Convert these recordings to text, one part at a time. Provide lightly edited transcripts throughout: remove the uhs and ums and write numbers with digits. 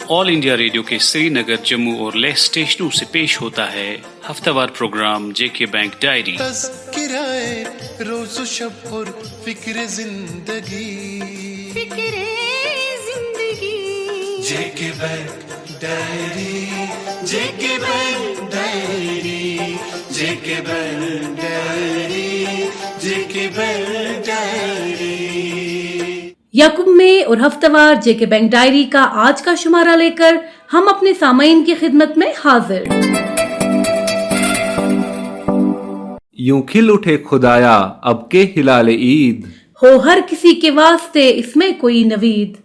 All India radio के श्रीनगर, जम्मू और लेह स्टेशनों से पेश होता है हफ्तावार प्रोग्राम जेके बैंक डायरी। तज़किराए रोज़ शब और फिक्र जिंदगी जेके बैंक डायरी, जेके बैंक डायरी, जेके बैंक डायरी, जेके बैंक डायरी। याकूब में और हफ्तावार जेके बैंक डायरी का आज का शुमारा लेकर हम अपने सामाईन की खिदमत में हाजिर। यूं खिल उठे खुदाया अब के हिलाले ईद, हो हर किसी के वास्ते इसमें कोई नवीद।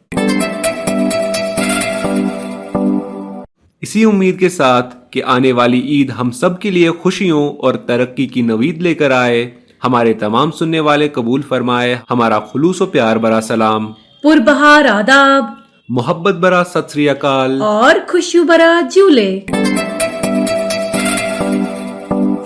इसी उम्मीद के साथ कि आने वाली ईद हम सब के लिए खुशियों और तरक्की की नवीद लेकर आए, हमारे तमाम सुनने वाले कबूल फरमाए हमारा खुलूस और प्यार भरा सलाम, पुरबहार आदाब, मोहब्बत भरा सत श्री अकाल और खुशियों भरा जूले।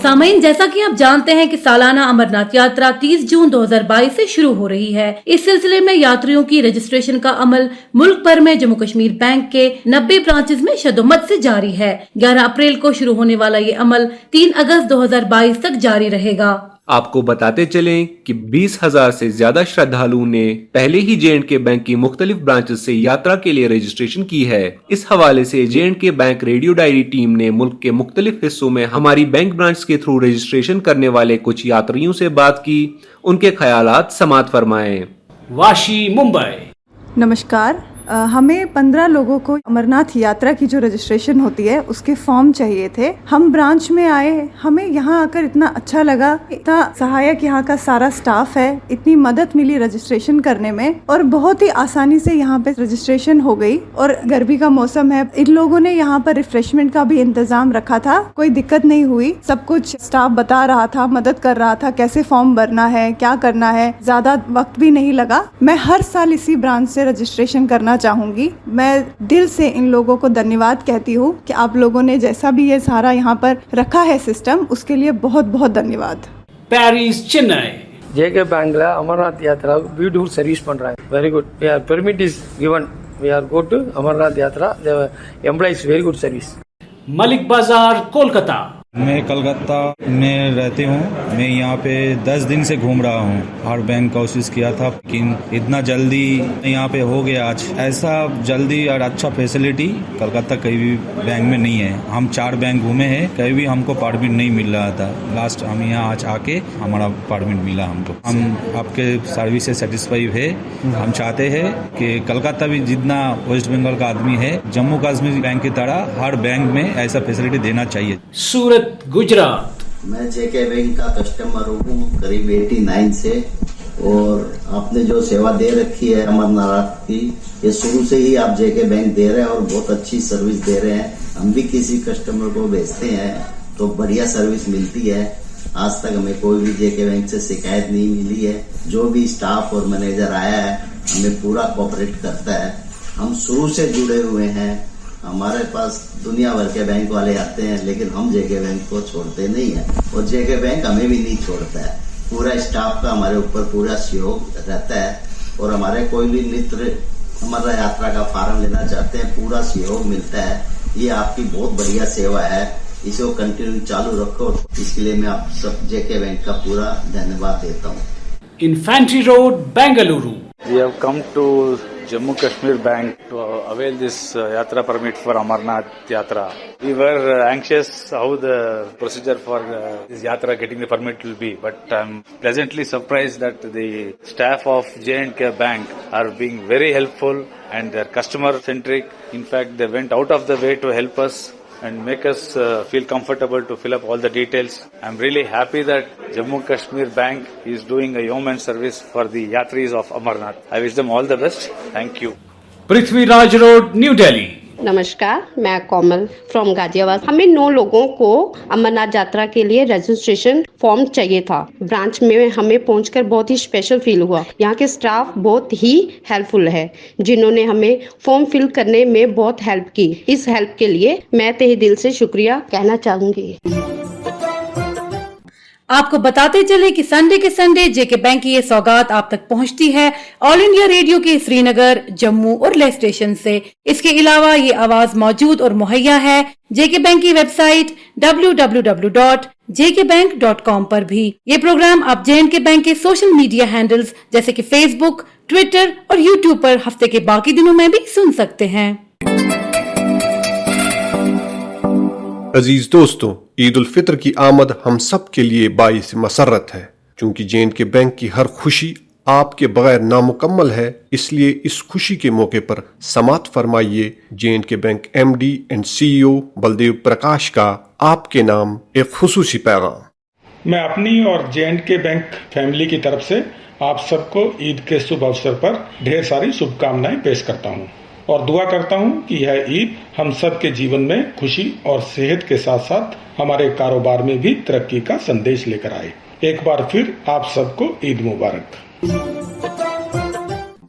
सामीन, जैसा कि आप जानते हैं कि सालाना अमरनाथ यात्रा 30 जून 2022 से शुरू हो रही है। इस सिलसिले में यात्रियों की रजिस्ट्रेशन का अमल मुल्क भर में जम्मू कश्मीर बैंक के 90 ब्रांचेज में शदोमत से जारी है। 11 अप्रैल को शुरू होने वाला ये अमल 3 अगस्त 2022 तक जारी रहेगा। आपको बताते चलें कि 20,000 से ज्यादा श्रद्धालुओं ने पहले ही J&K बैंक की मुख्तलिफ ब्रांचेस से यात्रा के लिए रजिस्ट्रेशन की है। इस हवाले से J&K bank radio diary team ने मुल्क के मुख्तलिफ हिस्सों में हमारी बैंक ब्रांच के थ्रू रजिस्ट्रेशन करने वाले कुछ यात्रियों से बात की, उनके ख्यालात समात फरमाए। वाशी, मुंबई। नमस्कार, हमें 15 लोगों को अमरनाथ यात्रा की जो रजिस्ट्रेशन होती है उसके फॉर्म चाहिए थे। हम ब्रांच में आए, हमें यहाँ आकर इतना अच्छा लगा, इतना सहायक यहाँ का सारा स्टाफ है, इतनी मदद मिली रजिस्ट्रेशन करने में और बहुत ही आसानी से यहाँ पे रजिस्ट्रेशन हो गई। और गर्मी का मौसम है, इन लोगों ने यहाँ पर रिफ्रेशमेंट का भी इंतजाम रखा था, कोई दिक्कत नहीं हुई। सब कुछ स्टाफ बता रहा था, मदद कर रहा था, कैसे फॉर्म भरना है, क्या करना है, ज्यादा वक्त भी नहीं लगा। मैं हर साल इसी ब्रांच से रजिस्ट्रेशन करना चाहूंगी। मैं दिल से इन लोगों को धन्यवाद कहती हूँ कि आप लोगों ने जैसा भी ये सारा यहाँ पर रखा है सिस्टम, उसके लिए बहुत बहुत धन्यवाद। Paris, Chennai. JK bank Amarnath Yatra beautiful service பண்றாங்க, very good. We are permit is given, we are go to Amarnath Yatra, employees very good service. Malik Bazar, Kolkata. मैं कलकत्ता में रहती हूँ। मैं यहाँ पे 10 दिन से घूम रहा हूँ। हर बैंक कोशिश किया था, लेकिन इतना जल्दी यहाँ पे हो गया आज। ऐसा जल्दी और अच्छा फैसिलिटी कलकत्ता कहीं भी बैंक में नहीं है। हम 4 बैंक घूमे हैं, कहीं भी हमको परमिट नहीं मिल रहा था। लास्ट हम यहाँ आज आके हमारा परमिट मिला हमको। हम आपके सर्विस से सेटिस्फाई है। हम चाहते हैं कि कलकत्ता भी जितना वेस्ट बंगाल का आदमी है, जम्मू कश्मीर बैंक की तरह हर बैंक में ऐसा फैसिलिटी देना चाहिए। सूरत, गुजरात। मैं जेके बैंक का कस्टमर हूँ करीब 89 से, और आपने जो सेवा दे रखी है अमरनाथ की, ये शुरू से ही आप जेके बैंक दे रहे हैं और बहुत अच्छी सर्विस दे रहे हैं। हम भी किसी कस्टमर को भेजते हैं तो बढ़िया सर्विस मिलती है। आज तक हमें कोई भी जेके बैंक से शिकायत नहीं मिली है। जो भी स्टाफ और मैनेजर आया है हमें पूरा कोऑपरेट करता है। हम शुरू से जुड़े हुए हैं। हमारे पास दुनिया भर के बैंक वाले आते हैं, लेकिन हम जेके बैंक को छोड़ते नहीं है और जेके बैंक हमें भी नहीं छोड़ता है। पूरा स्टाफ का हमारे ऊपर पूरा सहयोग रहता है और हमारे कोई भी मित्र हमारा यात्रा का फार्म लेना चाहते हैं, पूरा सहयोग मिलता है। ये आपकी बहुत बढ़िया सेवा है, इसको कंटिन्यू चालू रखो। इसके लिए मैं आप सब जेके बैंक का पूरा धन्यवाद देता हूँ। Infantry road, Bengaluru. We have come to Jammu Kashmir Bank to avail this Yatra permit for Amarnath Yatra. We were anxious how the procedure for this Yatra getting the permit will be, but I'm pleasantly surprised that the staff of J&K Bank are being very helpful and they're customer centric. In fact, they went out of the way to help us and make us feel comfortable to fill up all the details. I'm really happy that Jammu Kashmir Bank is doing a yeoman service for the Yatris of Amarnath. I wish them all the best. Thank you. Prithviraj road, new Delhi. नमस्कार, मैं कोमल from Ghaziabad. हमें 9 लोगों को अमरनाथ यात्रा के लिए registration form चाहिए था। ब्रांच में हमें पहुंचकर बहुत ही स्पेशल फील हुआ। यहाँ के स्टाफ बहुत ही हेल्पफुल है, जिन्होंने हमें फॉर्म फिल करने में बहुत हेल्प की। इस हेल्प के लिए मैं तहे दिल से शुक्रिया कहना चाहूंगी। आपको बताते चले कि संडे के संडे जेके बैंक की ये सौगात आप तक पहुंचती है ऑल इंडिया रेडियो के श्रीनगर, जम्मू और लेह स्टेशन से। इसके अलावा ये आवाज मौजूद और मुहैया है जेके बैंक की वेबसाइट www.jkbank.com पर भी। ये प्रोग्राम आप जे बैंक के सोशल मीडिया हैंडल्स जैसे कि फेसबुक, ट्विटर और यूट्यूब पर हफ्ते के बाकी दिनों में भी सुन सकते हैं। अजीज दोस्तों, ईद उल फित्र की आमद हम सब के लिए बाइस मसरत है। चूंकि जे बैंक की हर खुशी आपके बगैर नामुकम्मल है, इसलिए इस खुशी के मौके पर समात फरमाइए J bank MD and CEO Baldev Prakash का आपके नाम एक खुसूसी पैगाम। मैं अपनी और जे बैंक फैमिली की तरफ से आप सबको ईद के शुभ अवसर पर ढेर सारी शुभकामनाएं पेश करता हूं और दुआ करता हूं कि यह ईद हम सब के जीवन में खुशी और सेहत के साथ साथ हमारे कारोबार में भी तरक्की का संदेश लेकर आए। एक बार फिर आप सबको ईद मुबारक।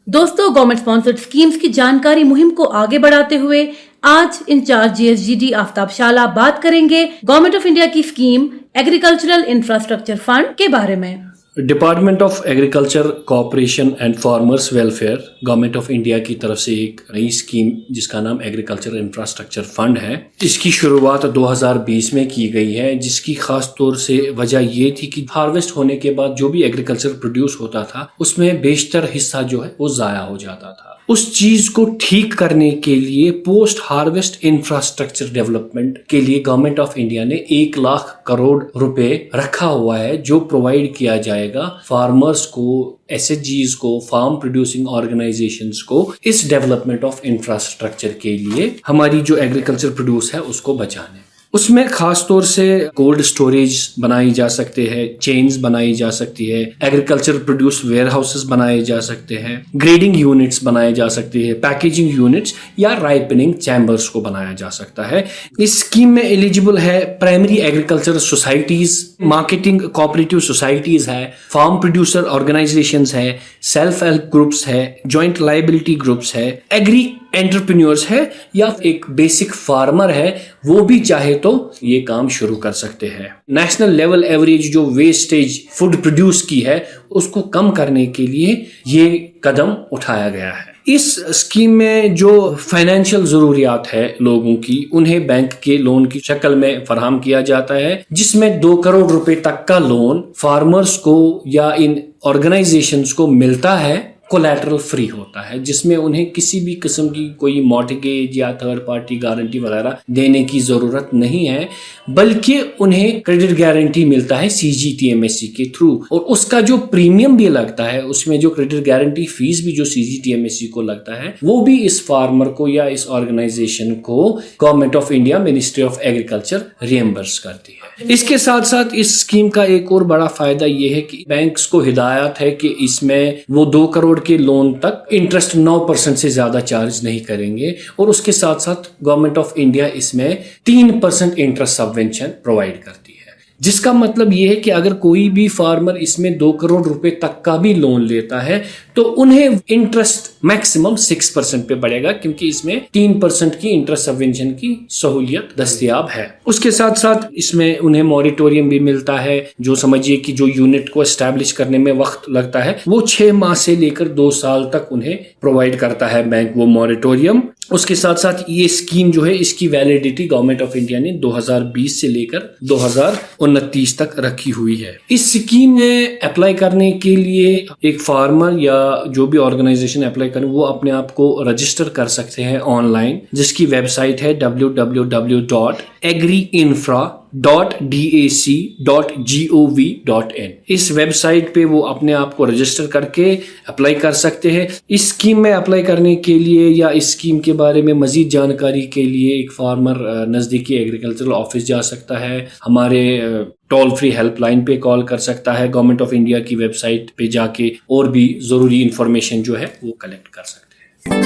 दोस्तों, गवर्नमेंट स्पॉन्सर्ड स्कीम्स की जानकारी मुहिम को आगे बढ़ाते हुए आज इंचार्ज GSGD आफ्ताब शाला बात करेंगे गवर्नमेंट ऑफ इंडिया की स्कीम एग्रीकल्चरल इंफ्रास्ट्रक्चर फंड के बारे में। Department of agriculture, corporation and farmers welfare government of India की तरफ से एक नई स्कीम जिसका नाम एग्रीकल्चर इंफ्रास्ट्रक्चर फंड है, इसकी शुरुआत 2020 में की गई है। जिसकी खास तौर से वजह ये थी कि हार्वेस्ट होने के बाद जो भी एग्रीकल्चर प्रोड्यूस होता था उसमें बेशतर हिस्सा जो है वो जाया हो जाता था। उस चीज को ठीक करने के लिए पोस्ट हार्वेस्ट इंफ्रास्ट्रक्चर डेवलपमेंट के लिए गवर्नमेंट ऑफ इंडिया ने 1 लाख करोड़ रुपए रखा हुआ है, जो प्रोवाइड किया जाएगा फार्मर्स को, SHGs को, फार्म प्रोड्यूसिंग ऑर्गेनाइजेशंस को इस डेवलपमेंट ऑफ इंफ्रास्ट्रक्चर के लिए हमारी जो एग्रीकल्चर प्रोड्यूस है उसको बचाने। उसमें खास तौर से कोल्ड स्टोरेज बनाई जा सकते हैं, चेन्स बनाई जा सकती है, एग्रीकल्चर प्रोड्यूस वेयर हाउसेस बनाए जा सकते हैं, ग्रेडिंग यूनिट्स बनाए जा सकते हैं, पैकेजिंग यूनिट्स या राइपनिंग चैम्बर्स को बनाया जा सकता है। इस स्कीम में एलिजिबल है primary agriculture societies, marketing cooperative societies है, फार्म प्रोड्यूसर ऑर्गेनाइजेशंस है, सेल्फ हेल्प ग्रुप्स है, जॉइंट लायबिलिटी ग्रुप्स है, एग्री एंटरप्रेन्योर्स है या एक बेसिक फार्मर है, वो भी चाहे तो ये काम शुरू कर सकते हैं। नेशनल लेवल एवरेज जो वेस्टेज फूड प्रोड्यूस की है उसको कम करने के लिए ये कदम उठाया गया है। इस स्कीम में जो फाइनेंशियल जरूरियात है लोगों की, उन्हें बैंक के लोन की शक्ल में फराहम किया जाता है, जिसमें 2 करोड़ रुपए तक का लोन फार्मर्स को या इन ऑर्गेनाइजेशंस को मिलता है, कोलैटरल फ्री होता है, जिसमें उन्हें किसी भी किस्म की कोई मॉर्टगेज या थर्ड पार्टी गारंटी वगैरह देने की जरूरत नहीं है, बल्कि उन्हें क्रेडिट गारंटी मिलता है CGTMSE के थ्रू। और उसका जो प्रीमियम भी लगता है, उसमें जो क्रेडिट गारंटी फीस भी जो CGTMSE को लगता है, वो भी इस फार्मर को या इस ऑर्गेनाइजेशन को government of India ministry of agriculture reimburse करती है। इसके साथ साथ इस स्कीम का एक और बड़ा फायदा ये है कि बैंक्स को हिदायत है कि इसमें वो 2 करोड़ के लोन तक इंटरेस्ट 9% से ज्यादा चार्ज नहीं करेंगे, और उसके साथ साथ गवर्नमेंट ऑफ इंडिया इसमें 3% इंटरेस्ट सबवेंशन प्रोवाइड करती है। जिसका मतलब ये है कि अगर कोई भी फार्मर इसमें 2 करोड़ रुपए तक का भी लोन लेता है तो उन्हें इंटरेस्ट मैक्सिमम 6% पे बढ़ेगा, क्योंकि इसमें 3% की इंटरेस्ट सबवेंशन की सहूलियत दस्तयाब है। उसके साथ साथ इसमें उन्हें मॉरिटोरियम भी मिलता है, जो समझिए कि जो यूनिट को एस्टैब्लिश करने में वक्त लगता है वो 6 माह से लेकर 2 साल तक उन्हें प्रोवाइड करता है बैंक वो मॉरिटोरियम। उसके साथ साथ ये स्कीम जो है इसकी वैलिडिटी गवर्नमेंट ऑफ इंडिया ने 2020 से लेकर 2029 तक रखी हुई है। इस स्कीम में अप्लाई करने के लिए एक फार्मर या जो भी ऑर्गेनाइजेशन अप्लाई करें वो अपने आप को रजिस्टर कर सकते हैं ऑनलाइन, जिसकी वेबसाइट है www.agriinfra.dac.gov.in। इस वेबसाइट पे वो अपने आप को रजिस्टर करके अप्लाई कर सकते हैं। इस स्कीम में अप्लाई करने के लिए या इस स्कीम के बारे में मजीद जानकारी के लिए एक फार्मर नजदीकी एग्रीकल्चरल ऑफिस जा सकता है, हमारे टोल फ्री हेल्पलाइन पे कॉल कर सकता है, गवर्नमेंट ऑफ इंडिया की वेबसाइट पे जाके और भी जरूरी इंफॉर्मेशन जो है वो कलेक्ट कर सकते हैं।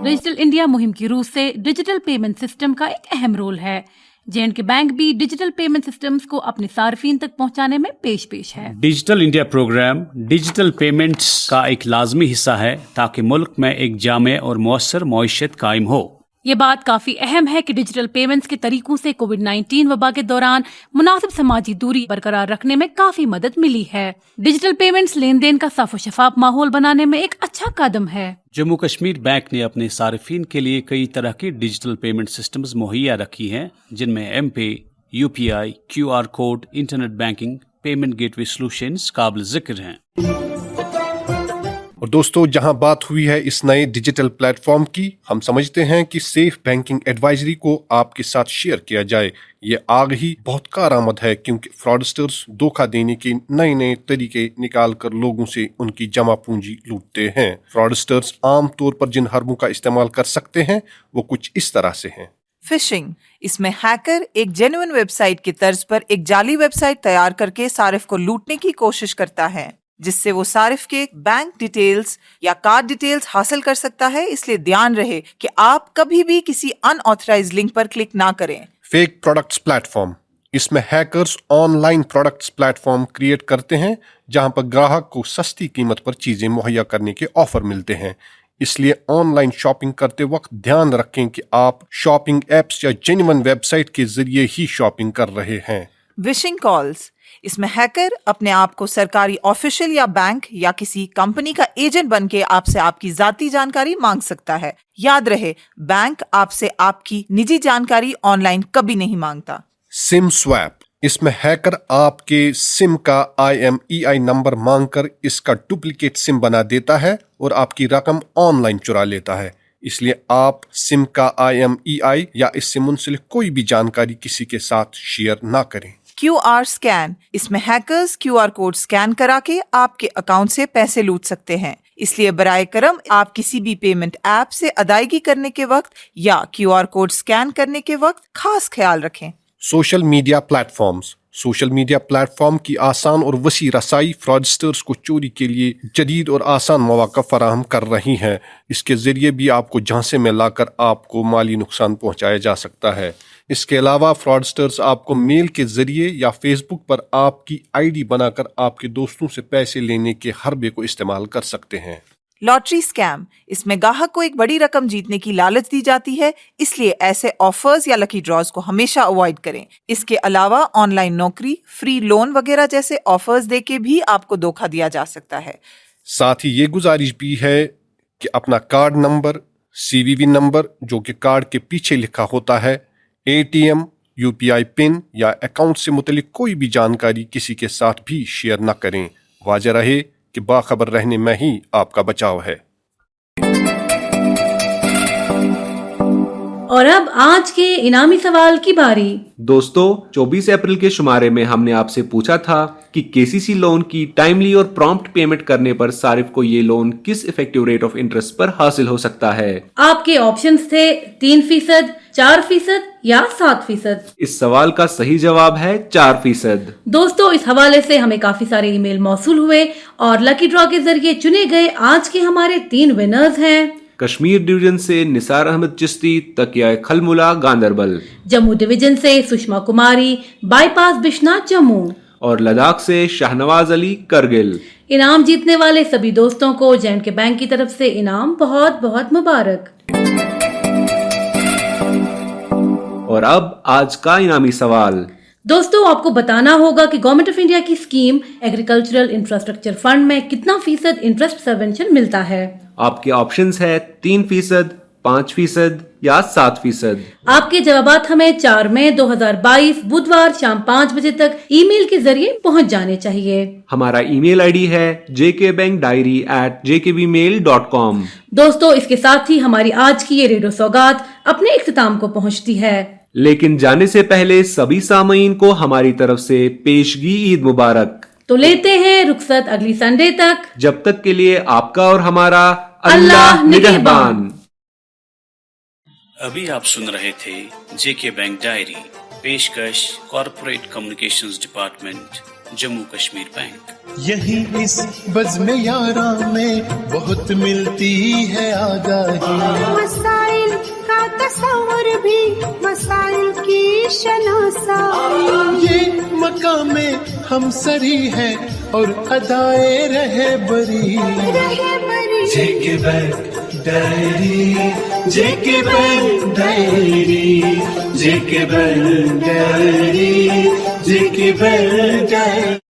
डिजिटल इंडिया मुहिम की रूह से डिजिटल पेमेंट सिस्टम का एक अहम रोल है। जे&के बैंक भी डिजिटल पेमेंट सिस्टम्स को अपने सार्फिन तक पहुंचाने में पेश है। Digital India programme digital payments का एक लाजमी हिस्सा है ताकि मुल्क में एक जामे और मौसर मईशत कायम हो। ये बात काफी अहम है कि डिजिटल पेमेंट्स के तरीकों से कोविड-19 वबा के दौरान मुनासिब समाजी दूरी बरकरार रखने में काफी मदद मिली है। डिजिटल पेमेंट्स लेन देन का साफ और शफाफ माहौल बनाने में एक अच्छा कदम है। जम्मू कश्मीर बैंक ने अपने सारिफीन के लिए कई तरह की डिजिटल पेमेंट सिस्टम्स मुहैया रखी हैं, जिनमें एम-पे, UPI, QR code, internet banking, payment gateway solutions काबिल जिक्र हैं। और दोस्तों, जहां बात हुई है इस नए डिजिटल प्लेटफॉर्म की, हम समझते हैं कि सेफ बैंकिंग एडवाइजरी को आपके साथ शेयर किया जाए। ये आग ही बहुत कारआमद है, क्योंकि फ्रॉडस्टर्स धोखा देने के नए नए तरीके निकाल कर लोगों से उनकी जमा पूंजी लूटते हैं। फ्रॉडस्टर्स आम तौर पर जिन हरबों का इस्तेमाल कर सकते हैं वो कुछ इस तरह से हैं। फिशिंग, इसमें हैकर एक जेन्युइन वेबसाइट की तर्ज पर एक जाली वेबसाइट तैयार करके सारिफ को लूटने की कोशिश करता है, जिससे वो सारिफ के बैंक डिटेल्स या कार्ड डिटेल्स हासिल कर सकता है। इसलिए ध्यान रहे कि आप कभी भी किसी अनऑथराइज्ड लिंक पर क्लिक ना करें। फेक प्रोडक्ट्स प्लेटफॉर्म, इसमें hackers online products platform create करते हैं जहां पर ग्राहक को सस्ती कीमत पर चीजें मुहैया करने के ऑफर मिलते हैं। इसलिए ऑनलाइन शॉपिंग करते वक्त ध्यान रखें कि आप शॉपिंग एप्स या जेन्युइन वेबसाइट के जरिए ही शॉपिंग कर रहे हैं। विशिंग कॉल्स, इसमें हैकर अपने आप को सरकारी ऑफिशियल या बैंक या किसी कंपनी का एजेंट बनके आपसे आपकी जाती जानकारी मांग सकता है। याद रहे, बैंक आपसे आपकी निजी जानकारी ऑनलाइन कभी नहीं मांगता। सिम स्वैप, इसमें हैकर आपके सिम का IMEI नंबर मांगकर इसका डुप्लीकेट सिम बना देता है और आपकी रकम ऑनलाइन चुरा लेता है। इसलिए आप सिम का IMEI या इससे मुंसलिक कोई भी जानकारी किसी के साथ शेयर ना करें। QR स्कैन, इसमें हैकर्स QR कोड स्कैन करा के आपके अकाउंट से पैसे लूट सकते हैं। इसलिए बराए करम आप किसी भी पेमेंट ऐप से अदायगी करने के वक्त या QR कोड स्कैन करने के वक्त खास ख्याल रखें। Social media platforms, social media platform की आसान और वसी रसाई फ्रॉडस्टर्स को चोरी के लिए जदीद और आसान मौका फराहम कर रही हैं। इसके जरिए भी आपको झांसे में लाकर आपको माली नुकसान पहुंचाया जा सकता है। इसके अलावा फ्रॉडस्टर्स आपको मेल के जरिए या फेसबुक पर आपकी ID बनाकर आपके दोस्तों से पैसे लेने के हरबे को इस्तेमाल कर सकते हैं। लॉटरी स्कैम, इसमें ग्राहक को एक बड़ी रकम जीतने की लालच दी जाती है, इसलिए ऐसे ऑफर्स या लकी ड्रॉज को हमेशा अवॉइड करें। इसके अलावा ऑनलाइन नौकरी, फ्री लोन वगैरह जैसे ऑफर्स देके भी आपको धोखा दिया जा सकता है। साथ ही ये गुजारिश भी है कि अपना कार्ड नंबर, CVV नंबर जो कि कार्ड के पीछे लिखा होता है, ATM, UPI पिन या अकाउंट से मुतलिक कोई भी जानकारी किसी के साथ भी शेयर न करें। वाज़ेह रहे कि बाखबर रहने में ही आपका बचाव है। और अब आज के इनामी सवाल की बारी। दोस्तों, 24 अप्रैल के शुमारे में हमने आपसे पूछा था कि KCC लोन की टाइमली और प्रॉम्प्ट पेमेंट करने पर सारिफ को ये लोन किस इफेक्टिव रेट ऑफ इंटरेस्ट पर हासिल हो सकता है। आपके ऑप्शंस थे 3%, 4% या 7%। इस सवाल का सही जवाब है 4%। दोस्तों, इस हवाले से हमें काफी सारे ईमेल मौसूल हुए और लकी ड्रॉ के जरिए चुने गए आज के हमारे 3 विनर्स हैं। कश्मीर डिवीजन से निसार अहमद चिश्ती, तकिया खलमुला गांदरबल। जम्मू डिवीजन से सुषमा कुमारी, बाईपास बिश्नाथ जम्मू। और लद्दाख से शाहनवाज अली करगिल। इनाम जीतने वाले सभी दोस्तों को J&K बैंक की तरफ से इनाम बहुत बहुत मुबारक। और अब आज का इनामी सवाल। दोस्तों, आपको बताना होगा कि गवर्नमेंट ऑफ इंडिया की स्कीम एग्रीकल्चरल इंफ्रास्ट्रक्चर फंड में कितना फीसद इंटरेस्ट सबवेंशन मिलता है। आपके ऑप्शंस है 3%, 5% या 7%। आपके जवाबात हमें 4 मई 2022 बुधवार शाम 5 बजे तक ईमेल के जरिए पहुंच जाने चाहिए। हमारा ईमेल ID है jkbankdiary@jkbmail.com। दोस्तों, इसके साथ ही हमारी आज की ये रेडियो सौगात अपने इख्तिताम को पहुंचती है। लेकिन जाने से पहले सभी सामीन को हमारी तरफ से पेशगी ईद मुबारक। तो लेते हैं रुखसत अगली संडे तक। जब तक के लिए आपका और हमारा अल्लाह निगहबान। अभी आप सुन रहे थे JK बैंक डायरी, पेशकश corporate communications department, Jammu Kashmir bank. यही इस बज़्म यारा में बहुत मिलती है आगाही। मसाइल का तस्वर भी मसाइल की शनासाई। ये मकामे हम सरी है और अदाए रहे बरी। JK बैंक डायरी, जेके बैंक डायरी, जेके बैंक डायरी, जेके बैंक डायरी।